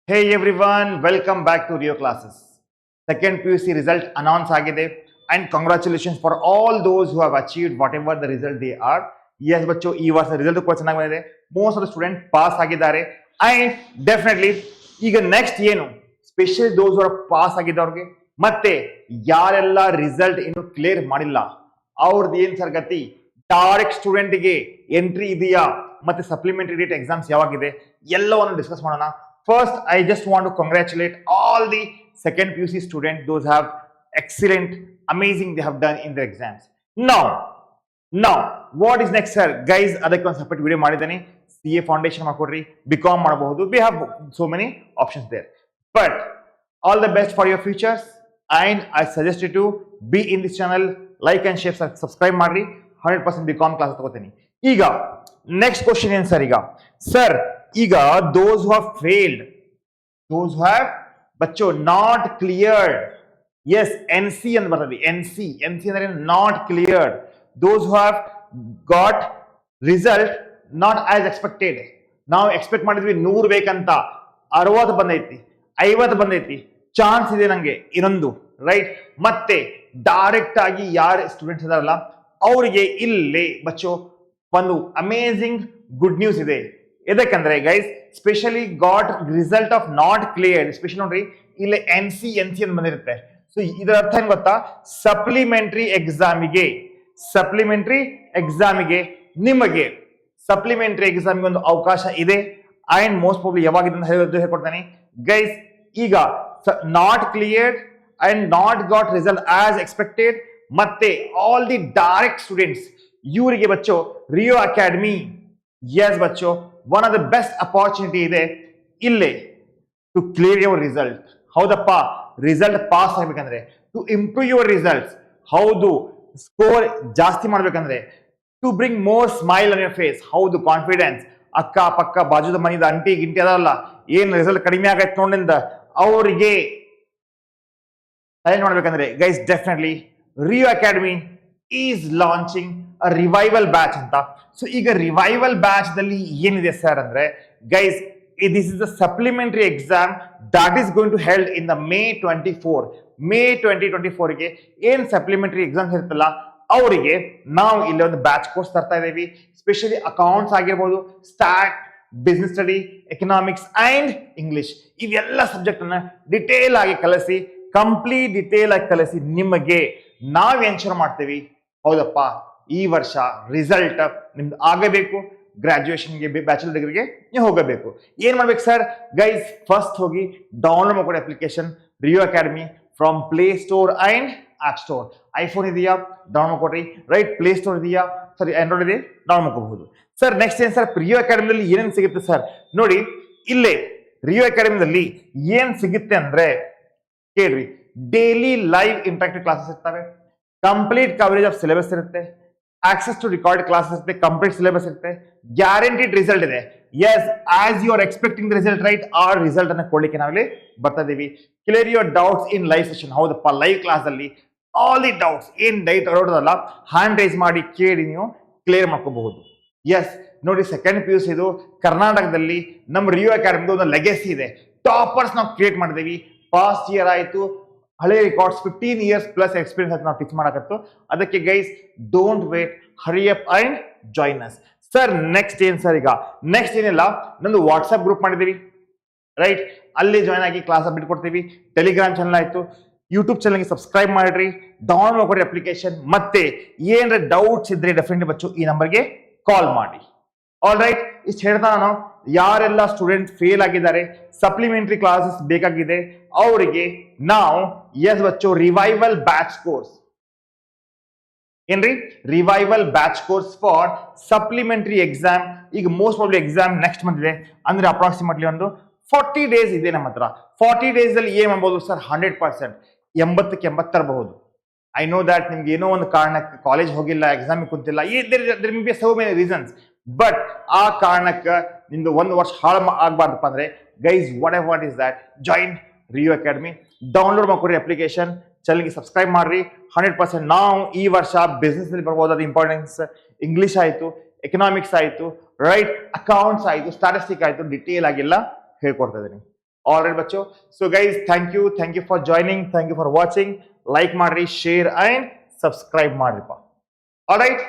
Hey everyone, welcome back to Rio classes. Second PUC result announced agide and congratulations for all those who have achieved whatever the result they are. Yes, ಬಚ್ಚೋ ಈ ವರ್ಷ result ಕೂಡ ಚೆನ್ನಾಗಿ ಬಂದಿದೆ. Most of the student pass ಆಗಿದ್ದಾರೆ and definitely ಈಗ next ಏನು special ದೋಸ್ ಅವರ pass ಆಗಿದ್ದವ್ರಿಗೆ ಮತ್ತೆ ಯಾರೆಲ್ಲ ರಿಸಲ್ಟ್ ಇನ್ನು ಕ್ಲಿಯರ್ ಮಾಡಿಲ್ಲ ಅವ್ರದ್ದು ಏನ್ ಸರ್ ಗತಿ, ಡೈರೆಕ್ಟ್ ಸ್ಟೂಡೆಂಟ್ಗೆ ಎಂಟ್ರಿ ಇದೆಯಾ ಮತ್ತೆ ಸಪ್ಲಿಮೆಂಟರಿ ಡೇಟ್ ಎಕ್ಸಾಮ್ಸ್ ಯಾವಾಗಿದೆ ಎಲ್ಲವನ್ನು ಡಿಸ್ಕಸ್ ಮಾಡೋಣ. First, I just want to congratulate all the second PUC students. Those have excellent, amazing they have done in their exams. Now, what is next, sir? Guys, ಅದಕ್ಕೆ ಒಂದು separate video ಮಾಡಿದ್ದೇನೆ. CA foundation ಮಾಡ್ಕೊಡ್ರಿ, BCom ಮಾಡಬಹುದು. We have so many options there. But all the best for your futures. And I suggest you to be in this channel, like and share, subscribe ಮಾಡ್ರಿ. 100% BCom class ತಗೋತೀನಿ. ಈಗ next question ಏನು sir? ಈಗ sir, ಈಗ those who have failed, those who have ಬಚ್ಚೋ not cleared, yes, NC ಅಂತ ಬರ್ತದೆ. NC ಅಂದ್ರೆ not cleared. Those who have got result not as expected. ನಾವು ಎಕ್ಸ್ಪೆಕ್ಟ್ ಮಾಡಿದ್ವಿ 100 ಬೇಕಂತ, 60 ಬಂದೈತಿ, 50 ಬಂದೈತಿ, ಚಾನ್ಸ್ ಇದೆ ನಂಗೆ ಇನ್ನೊಂದು, ರೈಟ್? ಮತ್ತೆ ಡೈರೆಕ್ಟ್ ಆಗಿ ಯಾರು ಸ್ಟೂಡೆಂಟ್ಸ್ ಇದಾರಲ್ಲ ಅವರಿಗೆ ಇಲ್ಲಿ ಬಚ್ಚೋ ಒಂದು ಅಮೇಜಿಂಗ್ ಗುಡ್ ನ್ಯೂಸ್ ಇದೆ. ಎದಕ್ಕಂದ್ರೆ guys, specially got result of not cleared, special ನೋಡ್ರಿ ಇಲ್ಲಿ NC ಅಂತ ಬಂದಿರುತ್ತೆ. ಸೊ ಇದರ ಅರ್ಥ ಏನ್ ಗೊತ್ತಾ, ಸಪ್ಲಿಮೆಂಟರಿ ಎಕ್ಸಾಮಿಗೆ ನಿಮಗೆ ಸಪ್ಲಿಮೆಂಟರಿ ಎಕ್ಸಾಮ್ಗೆ ಒಂದು ಅವಕಾಶ ಇದೆ. ಅಂಡ್ ಮೋಸ್ಟ್ ಪ್ರಾಬ್ಲಿ ಯಾವಾಗ ಹೇಳ್ಕೊಡ್ತಾನೆ ಗೈಸ್. ಈಗ not cleared and not got result as expected ಮತ್ತೆ ಆಲ್ ದಿ ಡೈರೆಕ್ಟ್ ಸ್ಟೂಡೆಂಟ್ಸ್ ಇವರಿಗೆ ಬಚ್ಚೋ ರಿಯೋ ಅಕಾಡೆಮಿ, ಎಸ್ ಬಚ್ಚೋ, one of the best opportunity ಇದೆ ಇಲ್ಲೇ ಟು ಕ್ಲಿಯರ್ ಯುವರ್ ರಿಸಲ್ಟ್. ಹೌದಪ್ಪ, ರಿಸಲ್ಟ್ ಪಾಸ್ ಆಗ್ಬೇಕಂದ್ರೆ, ಟು ಇಂಪ್ರೂವ್ ಯುವರ್ ರಿಸಲ್ಟ್ಸ್, ಹೌದು, ಸ್ಕೋರ್ ಜಾಸ್ತಿ ಮಾಡ್ಬೇಕಂದ್ರೆ, to bring more smile on your face, ಹೌದು, ಕಾನ್ಫಿಡೆನ್ಸ್, ಅಕ್ಕ ಪಕ್ಕ ಬಾಜುದ ಮನಿದ ಅಂಟಿ ಗಿಂಟಿ ಅದಲ್ಲ ಏನ್ ರಿಸಲ್ಟ್ ಕಡಿಮೆ ಆಗೈತೆ ನೋಡಿಂದ ಅವರಿಗೆ ಸೈಲೆಂಟ್ ಮಾಡ್ಬೇಕಂದ್ರೆ guys definitely Rio Academy is launching a revival batch ಅಂತ. ಸೊ ಈಗ ರಿವೈವಲ್ ಬ್ಯಾಚ್ ದಲ್ಲಿ ಏನಿದೆ ಸರ್ ಅಂದ್ರೆ guys, this is the supplementary exam that is going to held in the May 2024 ಗೆ ಏನ್ ಸಪ್ಲಿಮೆಂಟರಿ ಎಕ್ಸಾಮ್ಸ್ ಇರುತ್ತಲ್ಲ ಅವರಿಗೆ ನಾವು ಇಲ್ಲಿ ಒಂದು ಬ್ಯಾಚ್ ಕೋರ್ಸ್ ತರ್ತಾ ಇದ್ದೀವಿ. ಸ್ಪೆಷಲಿ ಅಕೌಂಟ್ಸ್ ಆಗಿರ್ಬೋದು, start, business study, economics and English, ಇವೆಲ್ಲ ಸಬ್ಜೆಕ್ಟ್ ಅನ್ನ ಡಿಟೇಲ್ ಆಗಿ ಕಲಿಸಿ, ಕಂಪ್ಲೀಟ್ ಡಿಟೇಲ್ ಆಗಿ ಕಲಿಸಿ ನಿಮಗೆ ನಾವ್ ಎನ್ಶೂರ್ ಮಾಡ್ತೀವಿ, ಹೌದಪ್ಪ ಈ ವರ್ಷ ರಿಸಲ್ಟ್ ನಿಮ್ದು ಆಗಬೇಕು, ಗ್ರಾಜುಯೇಷನ್ಗೆ ಬ್ಯಾಚುಲರ್ ಡಿಗ್ರಿಗೆ ನೀವು ಹೋಗಬೇಕು. ಏನ್ ಮಾಡ್ಬೇಕು ಸರ್ ಗೈಸ್, ಫಸ್ಟ್ ಹೋಗಿ ಡೌನ್ಲೋಡ್ ಮಾಡ್ಕೊಡಿ application Rio Academy from Play Store and App Store. IPhone ಇದೆಯಾ ಡೌನ್ ಮಾಡ್ಕೊಡ್ರಿ, ರೈಟ್? ಪ್ಲೇ ಸ್ಟೋರ್ ಇದೆಯಾ, ಸರಿ, ಆಂಡ್ರಾಯ್ಡ್ ಇದೆ, ಡೌನ್ ಮಾಡ್ಕೋಬಹುದು. ಸರ್ ನೆಕ್ಸ್ಟ್ ಏನ್ ಸರ್, ರಿಯೋ ಅಕಾಡೆಮಿದಲ್ಲಿ ಏನೇನು ಸಿಗುತ್ತೆ ಸರ್ ನೋಡಿ. ಇಲ್ಲೇ ರಿಯೋ ಅಕಾಡೆಮಿದಲ್ಲಿ ಏನ್ ಸಿಗುತ್ತೆ ಅಂದ್ರೆ ಕೇಳ್ರಿ, ಡೈಲಿ ಲೈವ್ ಇಂಟರಾಕ್ಟಿವ್ ಕ್ಲಾಸಸ್ ಇರ್ತವೆ, ಕಂಪ್ಲೀಟ್ ಕವರೇಜ್ ಆಫ್ ಸಿಲೆಬಸ್ ಇರುತ್ತೆ, ಆಕ್ಸೆಸ್ ಟು ರಿಕಾರ್ಡ್ ಕ್ಲಾಸಸ್ ಇರುತ್ತೆ, ಕಂಪ್ಲೀಟ್ ಸಿಲೆಬಸ್ ಇರುತ್ತೆ, ಗ್ಯಾರಂಟಿಡ್ ರಿಸಲ್ಟ್ ಇದೆ. Yes, as you are expecting the result, right? ಆ ರಿಸಲ್ಟ್ ಅನ್ನ ಕೊಡ್ಲಿಕ್ಕೆ ನಾವಲ್ಲಿ ಬರ್ತಾ ಇದೀವಿ. Clear your doubts in live session, ಹೌದಪ್ಪ, ಲೈವ್ ಕ್ಲಾಸ್ ಅಲ್ಲಿ ಆಲ್ ದಿ ಡೌಟ್ಸ್ ಏನ್ ಡೈಟ್ ಅಲ್ಲ ಹ್ಯಾಂಡ್ ರೈಸ್ ಮಾಡಿ ಕೇಳಿ ನೀವು ಕ್ಲಿಯರ್ ಮಾಡ್ಕೋಬಹುದು. ಎಸ್ ನೋಡಿ, ಸೆಕೆಂಡ್ PUC ಇದು ಕರ್ನಾಟಕದಲ್ಲಿ ನಮ್ಮ ರಿಯೋ ಅಕಾಡೆಮಿ ಒಂದು ಲೆಗೆಸಿ ಇದೆ. ಟಾಪರ್ಸ್ ನಾವು ಕ್ರಿಯೇಟ್ ಮಾಡಿದೀವಿ. ಪಾಸ್ಟ್ ಇಯರ್ ಆಯ್ತು, ಹಳೆ ರೆಕಾರ್ಡ್ಸ್ 15 ಇಯರ್ಸ್ ಪ್ಲಸ್ ಎಕ್ಸ್ಪೀರಿಯನ್ಸ್ ಅಂತ ನಾವು ಟೀಚ್ ಮಾಡಕತ್ತು. ಅದಕ್ಕೆ guys don't wait, hurry up and join us. Sir next ಏನ್ ಸರ್, ಈಗ ನೆಕ್ಸ್ಟ್ ಏನಿಲ್ಲ, ನಮ್ದು ವಾಟ್ಸ್ಆಪ್ ಗ್ರೂಪ್ ಮಾಡಿದೀವಿ, ರೈಟ್? ಅಲ್ಲಿ ಜಾಯ್ನ್ ಆಗಿ ಕ್ಲಾಸ್ ಅಪ್ಡೇಟ್ ಕೊಡ್ತೀವಿ. ಟೆಲಿಗ್ರಾಮ್ ಚಾನಲ್ ಆಯ್ತು, ಯೂಟ್ಯೂಬ್ ಚಾನಲ್ಗೆ ಸಬ್ಸ್ಕ್ರೈಬ್ ಮಾಡ್ರಿ, ಡೌನ್ಲೋಡ್ ಮಾಡ್ಕೊಡಿ ಅಪ್ಲಿಕೇಶನ್. ಮತ್ತೆ ಏನಾರ ಡೌಟ್ಸ್ ಇದ್ರೆ ಡೆಫಿನೆಟ್ಲಿ ಬಚ್ಚು ಈ ನಂಬರ್ಗೆ ಕಾಲ್ ಮಾಡಿ. ಆಲ್ ರೈಟ್, ಇಷ್ಟು ಹೇಳ್ತಾ ನಾನು ಯಾರೆಲ್ಲ ಸ್ಟೂಡೆಂಟ್ ಫೇಲ್ ಆಗಿದ್ದಾರೆ, ಸಪ್ಲಿಮೆಂಟರಿ ಕ್ಲಾಸಸ್ ಬೇಕಾಗಿದೆ ಅವರಿಗೆ ನಾವು ಎಸ್ ಬಚ್ಚು ರಿವೈವಲ್ ಬ್ಯಾಚ್ ಕೋರ್ಸ್, ಏನ್ರಿ? Revival batch course for supplementary exam. ಈಗ most probably exam next month ಇದೆ ಅಂದ್ರೆ ಅಪ್ರಾಕ್ಸಿಮೇಟ್ಲಿ ಒಂದು 40 ಡೇಸ್ ಇದೆ ನಮ್ಮ ಹತ್ರ. 40 ಡೇಸ್ ಅಲ್ಲಿ ಏನ್ ಮಾಡ್ಬೋದು ಸರ್, 100% 80ಕ್ಕೆ 80 ತರಬಹುದು. ಐ ನೋ ದಟ್ ನಿಮ್ಗೆ ಏನೋ ಒಂದು ಕಾರಣಕ್ಕೆ ಕಾಲೇಜ್ ಹೋಗಿಲ್ಲ, ಎಕ್ಸಾಮ್ ಕುಂತಿಲ್ಲ, ಸೋ ಮೆನಿ ರೀಸನ್ಸ್. ಬಟ್ ಆ ಕಾರಣಕ್ಕೆ ನಿಮ್ದು ಒಂದು ವರ್ಷ ಹಾಳು ಆಗ್ಬಾರ್ದಪ್ಪ ಅಂದ್ರೆ guys, what is that, join Rio academy, download ಮಾಡ್ಕೊಡ್ರಿ ಅಪ್ಲಿಕೇಶನ್, ಚಾನಲ್ಗೆ ಸಬ್ಸ್ಕ್ರೈಬ್ ಮಾಡ್ರಿ. 100% ನಾವು ಈ ವರ್ಷ ಬಿಸ್ನೆಸ್ ಅಲ್ಲಿ ಬರ್ಬೋದಾದ ಇಂಪಾರ್ಟೆನ್ಸ್, ಇಂಗ್ಲಿಷ್ ಆಯ್ತು, ಎಕನಾಮಿಕ್ಸ್ ಆಯ್ತು, ರೈಟ್, ಅಕೌಂಟ್ಸ್ ಆಯ್ತು, ಸ್ಟಾಟಿಸ್ಟಿಕ್ ಆಯ್ತು, ಡಿಟೇಲ್ ಆಗಿಲ್ಲ ಹೇಳ್ಕೊಡ್ತಾ ಇದೀನಿ. All right, बच्चों. So guys, thank you for joining, thank you for watching. Like ಮಾಡ್ರಿ, share and subscribe ಮಾಡ್ರಿಪ್ಪ. All right.